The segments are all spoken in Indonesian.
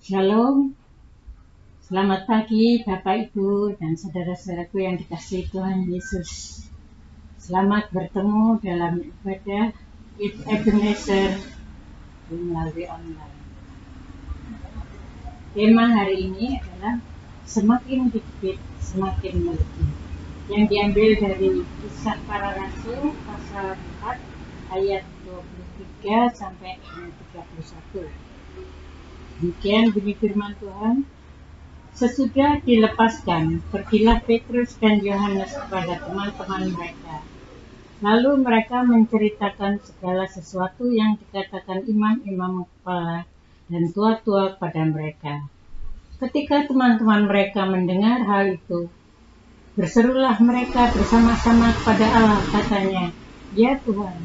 Shalom, selamat pagi Bapak Ibu dan saudara-saudaraku yang dikasihi Tuhan Yesus. Selamat bertemu dalam ibadah Ebenezer melalui online. Tema hari ini adalah semakin dikit semakin melebih, yang diambil dari Kisah Para Rasul pasal 4 ayat 23 sampai 31. Demikian bunyi firman Tuhan. Sesudah dilepaskan, pergilah Petrus dan Yohanes kepada teman-teman mereka. Lalu mereka menceritakan segala sesuatu yang dikatakan imam-imam kepala dan tua-tua kepada mereka. Ketika teman-teman mereka mendengar hal itu, berserulah mereka bersama-sama kepada Allah, katanya, "Ya Tuhan,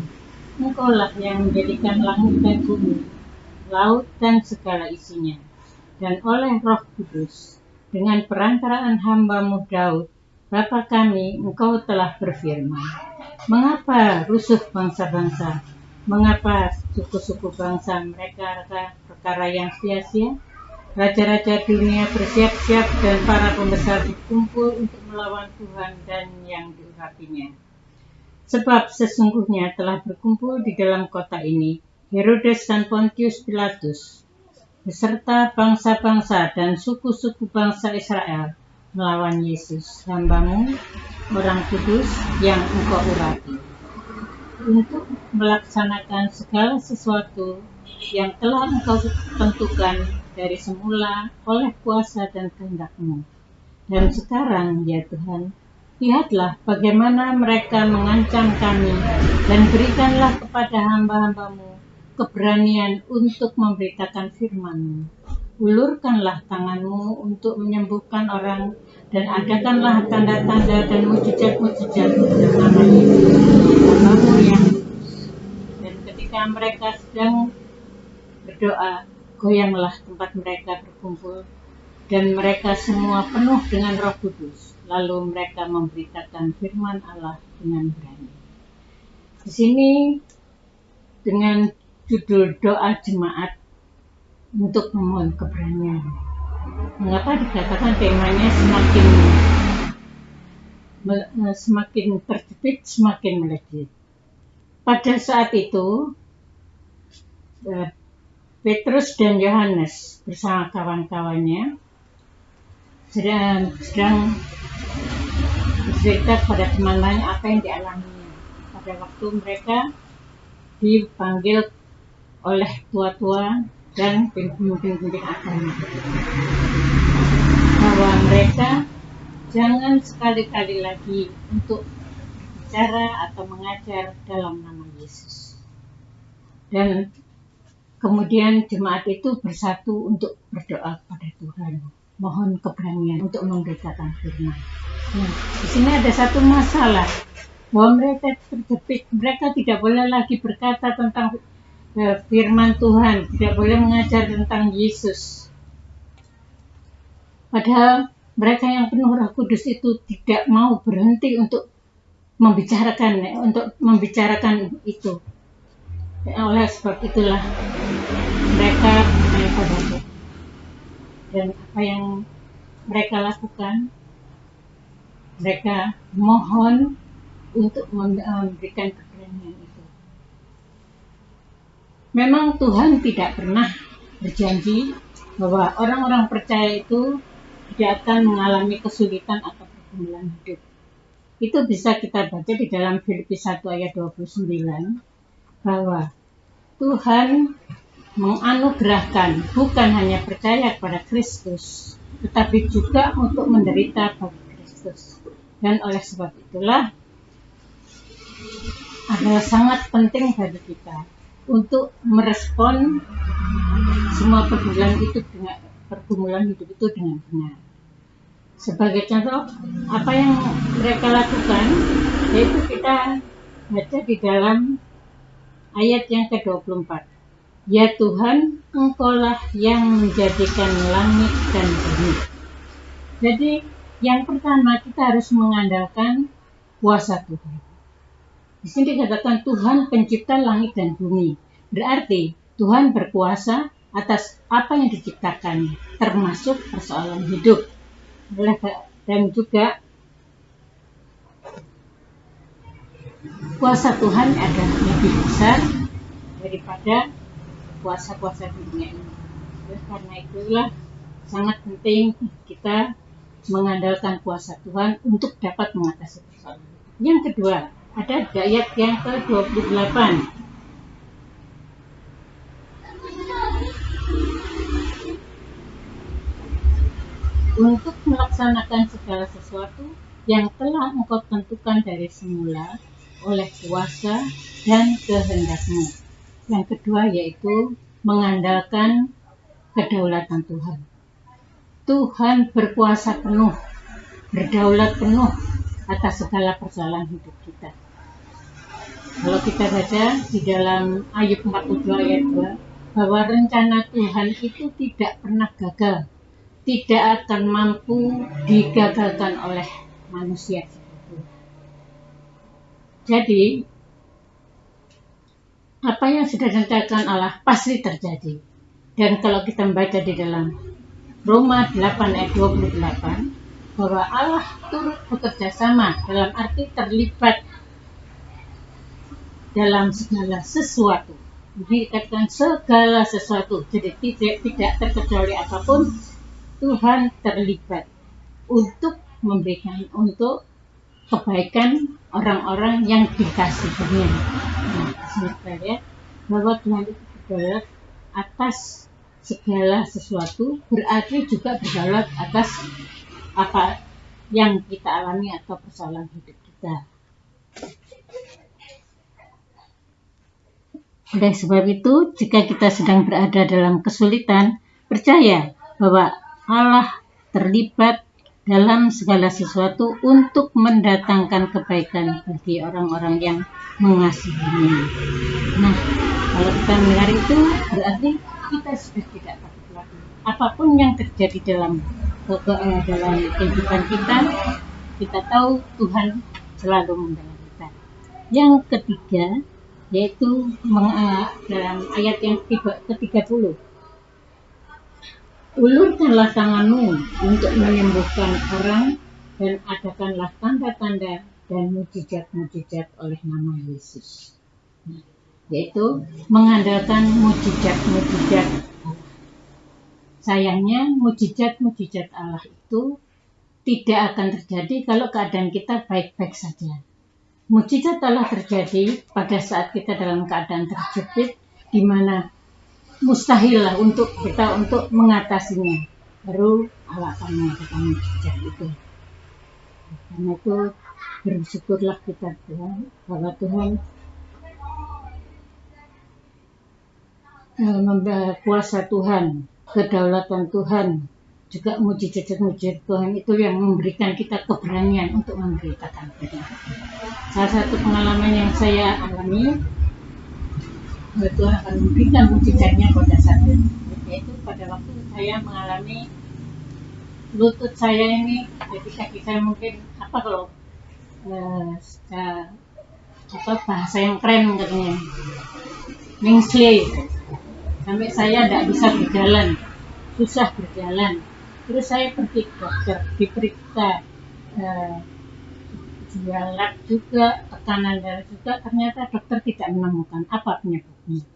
Engkaulah yang menjadikan langit dan bumi, laut dan segala isinya, dan oleh Roh Kudus, dengan perantaraan hamba-Mu Daud, Bapa kami, Engkau telah berfirman, mengapa rusuh bangsa-bangsa, mengapa suku-suku bangsa mereka perkara yang sia-sia? Raja-raja dunia bersiap-siap dan para pembesar berkumpul untuk melawan Tuhan dan yang diurapinya. Sebab sesungguhnya telah berkumpul di dalam kota ini Herodes dan Pontius Pilatus, beserta bangsa-bangsa dan suku-suku bangsa Israel, melawan Yesus, hamba-Mu, orang kudus yang Engkau urapi, untuk melaksanakan segala sesuatu yang telah Engkau tentukan dari semula oleh kuasa dan kehendak-Mu. Dan sekarang, ya Tuhan, lihatlah bagaimana mereka mengancam kami, dan berikanlah kepada hamba-hamba-Mu keberanian untuk memberitakan firman-Mu. Ulurkanlah tangan-Mu untuk menyembuhkan orang, dan adakanlah tanda-tanda dan mujizat-mujizat dalam nama Yesus, hamba-Mu yang kudus. Dan ketika mereka sedang berdoa, goyanglah tempat mereka berkumpul, dan mereka semua penuh dengan Roh Kudus. Lalu mereka memberitakan firman Allah dengan berani. Di sini dengan judul doa jemaat untuk memohon keberanian. Mengapa dikatakan temanya semakin terjepit, semakin melejit? Pada saat itu Petrus dan Yohanes bersama kawan-kawannya sedang bercerita kepada teman-temannya apa yang dialaminya pada waktu mereka dipanggil oleh tua-tua dan pemimpin-pemimpin agama, bahwa mereka jangan sekali-kali lagi untuk bicara atau mengajar dalam nama Yesus. Dan kemudian jemaat itu bersatu untuk berdoa kepada Tuhan, mohon keberanian untuk memberitakan firman. Nah, di sini ada satu masalah, bahwa mereka terjepit, mereka tidak boleh lagi berkata tentang firman Tuhan, tidak boleh mengajar tentang Yesus. Padahal mereka yang penuh Roh Kudus itu tidak mau berhenti untuk membicarakan itu. Oleh sebab itulah mereka pada Tuhan. Dan apa yang mereka lakukan, mereka mohon untuk memberikan keberanian itu. Memang Tuhan tidak pernah berjanji bahwa orang-orang percaya itu tidak akan mengalami kesulitan atau pergumulan hidup. Itu bisa kita baca di dalam Filipi 1 ayat 29, bahwa Tuhan menganugerahkan bukan hanya percaya kepada Kristus, tetapi juga untuk menderita bagi Kristus. Dan oleh sebab itulah adalah sangat penting bagi kita untuk merespon semua pergumulan hidup itu dengan benar. Sebagai contoh, apa yang mereka lakukan, yaitu kita baca di dalam ayat yang ke-24. Ya Tuhan, Engkaulah yang menjadikan langit dan bumi. Jadi, yang pertama kita harus mengandalkan kuasa Tuhan. Di sini dikatakan Tuhan pencipta langit dan bumi. Berarti Tuhan berkuasa atas apa yang diciptakan, termasuk persoalan hidup. Dan juga kuasa Tuhan ada lebih besar daripada kuasa-kuasa dunia ini. Karena itulah sangat penting kita mengandalkan kuasa Tuhan untuk dapat mengatasi persoalan. Yang kedua, ada ayat yang ke-28. Untuk melaksanakan segala sesuatu yang telah engkau tentukan dari semula oleh kuasa dan kehendakmu. Yang kedua yaitu mengandalkan kedaulatan Tuhan. Tuhan berkuasa penuh, berdaulat penuh atas segala persoalan hidup kita. Kalau kita baca di dalam Ayub 42 ayat 2, bahwa rencana Tuhan itu tidak pernah gagal, tidak akan mampu digagalkan oleh manusia. Jadi, apa yang sudah direncanakan Allah pasti terjadi. Dan kalau kita membaca di dalam Roma 8 ayat 28, bahwa Allah turut bekerja sama, dalam arti terlibat dalam segala sesuatu. Jadi dikatakan segala sesuatu, jadi tidak terkecuali apapun, Tuhan terlibat untuk memberikan, untuk kebaikan orang-orang yang dikasihinya. Nah, kita lihat bahwa Tuhan itu berdaulat atas segala sesuatu, berarti juga berdaulat atas apa yang kita alami atau persoalan hidup kita. Oleh sebab itu, jika kita sedang berada dalam kesulitan, percaya bahwa Allah terlibat dalam segala sesuatu untuk mendatangkan kebaikan bagi orang-orang yang mengasihinya. Nah, kalau kita mendengar itu, berarti kita sudah tidak takut lagi. Apapun yang terjadi dalam kehidupan kita tahu Tuhan selalu membela kita. Yang ketiga, yaitu dalam ayat yang ke-30. Ulurkanlah tanganmu untuk menyembuhkan orang dan adakanlah tanda-tanda dan mujizat-mujizat oleh nama Yesus. Nah, yaitu mengandalkan mujizat-mujizat Allah. Sayangnya mujizat-mujizat Allah itu tidak akan terjadi kalau keadaan kita baik-baik saja. Mujizat Allah terjadi pada saat kita dalam keadaan terjepit, di mana mustahil lah untuk kita untuk mengatasinya. Baru Allah akan mengatakan mujizat itu. Karena itu bersyukurlah kita Tuhan, bahwa Tuhan kuasa Tuhan, kedaulatan Tuhan, juga mujizat-mujizat Tuhan itu yang memberikan kita keberanian untuk memberitakan diri. Salah satu pengalaman yang saya alami, Tuhan akan memberikan mujizatnya pada saat itu, yaitu pada waktu saya mengalami lutut saya ini, jadi kaki saya mungkin bahasa yang keren katanya, mengsle, sampai saya tidak bisa berjalan, susah berjalan. Terus saya pergi ke dokter, diperiksa lab juga, tekanan darah juga, ternyata dokter tidak menemukan apa penyebabnya.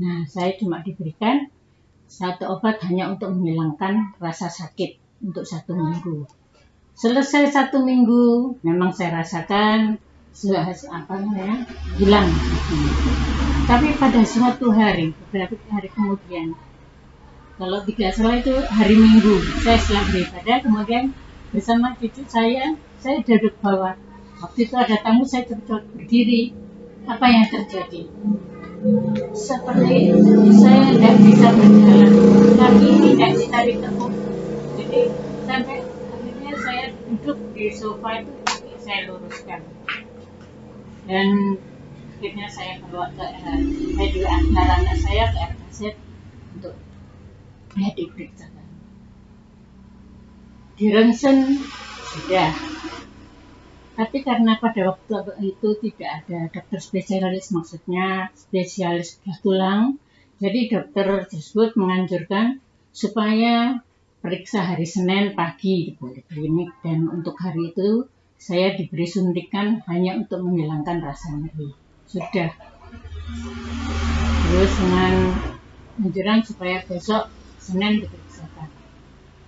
Nah, saya cuma diberikan satu obat hanya untuk menghilangkan rasa sakit untuk 1 minggu. Selesai 1 minggu, memang saya rasakan hilang. Tapi pada suatu hari, beberapa hari kemudian, kalau tidak salah itu hari Minggu, saya setelah beribadah, kemudian bersama cucu saya duduk bawah. Waktu itu ada tamu, saya cepat berdiri. Apa yang terjadi? Seperti saya tidak bisa berjalan, kaki tidak bisa ditekuk. Jadi sampai akhirnya saya duduk di sofa itu, kaki saya luruskan. Dan akhirnya saya bawa saya juga antar anak saya ke RKZ untuk diperiksa. Di ronsen sudah, tapi karena pada waktu itu tidak ada dokter spesialis, maksudnya spesialis tulang, Jadi dokter tersebut menganjurkan supaya periksa hari Senin pagi di poliklinik, dan untuk hari itu saya diberi suntikan hanya untuk menghilangkan rasa nyeri. Sudah. Terus dengan anjuran supaya besok Senin diperiksakan.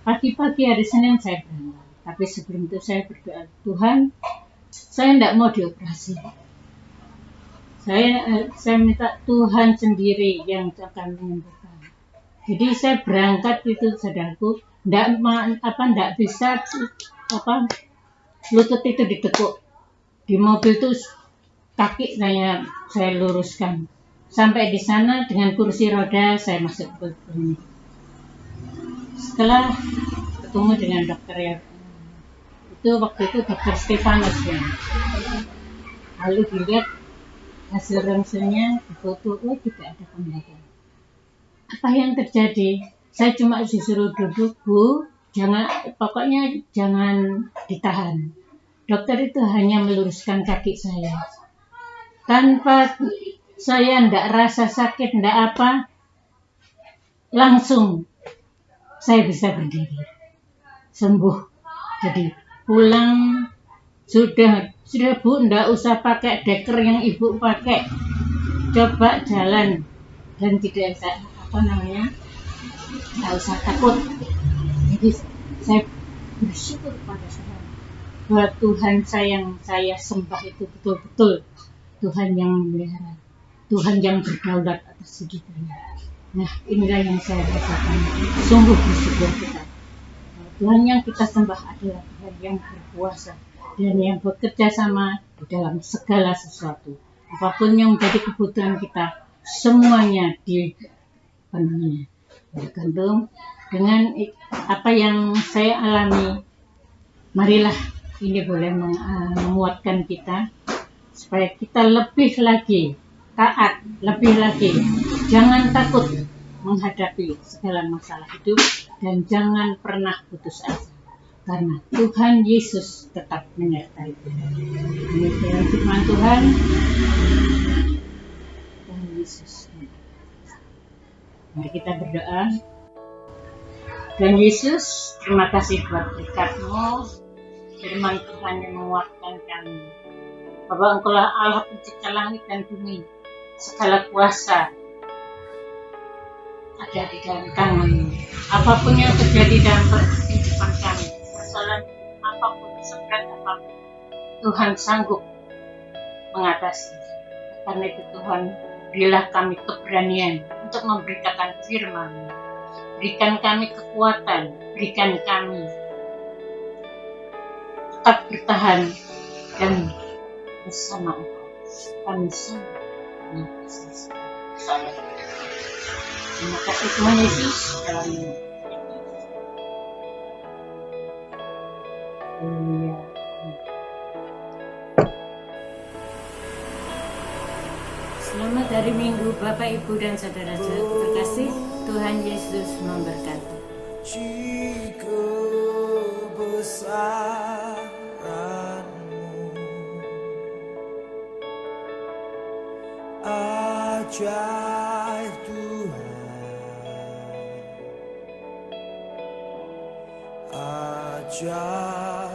Pagi-pagi hari Senin saya berangkat. Tapi sebelum itu saya berdoa, Tuhan, saya tidak mau dioperasi. Saya minta Tuhan sendiri yang akan menyembuhkan. Jadi saya berangkat itu, saudaraku, tidak bisa lutut itu ditekuk. Di mobil itu kaki saya luruskan. Sampai di sana dengan kursi roda saya masuk ke klinik. Setelah ketemu dengan dokter ya, waktu itu dokter Stefanus ya. Lalu dilihat hasil ronsennya, difoto, tidak ada kemerahan. Apa yang terjadi? Saya cuma disuruh duduk, Bu, pokoknya jangan ditahan. Dokter itu hanya meluruskan kaki saya. Tanpa saya tidak rasa sakit, tidak apa, langsung saya bisa berdiri, sembuh. Jadi pulang sudah Bu, tidak usah pakai deker yang Ibu pakai, coba jalan dan tidak usah takut. Jadi saya bersyukur pada Tuhan bahwa Tuhan yang saya sembah itu betul-betul Tuhan yang memelihara, Tuhan yang berdaulat atas hidup ini. Nah, inilah yang saya katakan, sungguh bersyukur kita. Tuhan yang kita sembah adalah Tuhan yang berkuasa dan yang bekerja sama di dalam segala sesuatu. Apapun yang menjadi kebutuhan kita, semuanya dipenuhi. Bergantung dengan apa yang saya alami, marilah ini boleh menguatkan kita supaya kita lebih lagi taat, lebih lagi jangan takut menghadapi segala masalah hidup, dan jangan pernah putus asa karena Tuhan Yesus tetap menyertai kita. Ini firman Tuhan Yesus. Mari kita berdoa. Tuhan Yesus, terima kasih buat berkat-Mu, firman Tuhan yang menguatkan kami, bahwa Engkaulah Allah pencipta langit dan bumi, segala kuasa ada di dalam tangan-Mu. Apapun yang terjadi dalam kehidupan kami, persoalan apapun, seberat apapun, Tuhan sanggup mengatasi. Karena itu Tuhan, berilah kami keberanian untuk memberitakan firman-Mu. Berikan kami kekuatan, berikan kami tetap bertahan dan bersama Engkau. Kami sungguh mengapresiasi. Terima kasih Tuhan Yesus dalam nama. Selamat hari Minggu Bapak, Ibu, dan saudara-saudara terkasih. Tuhan Yesus memberkati. Jika besaranmu, ajaib Tuhan, ajaib.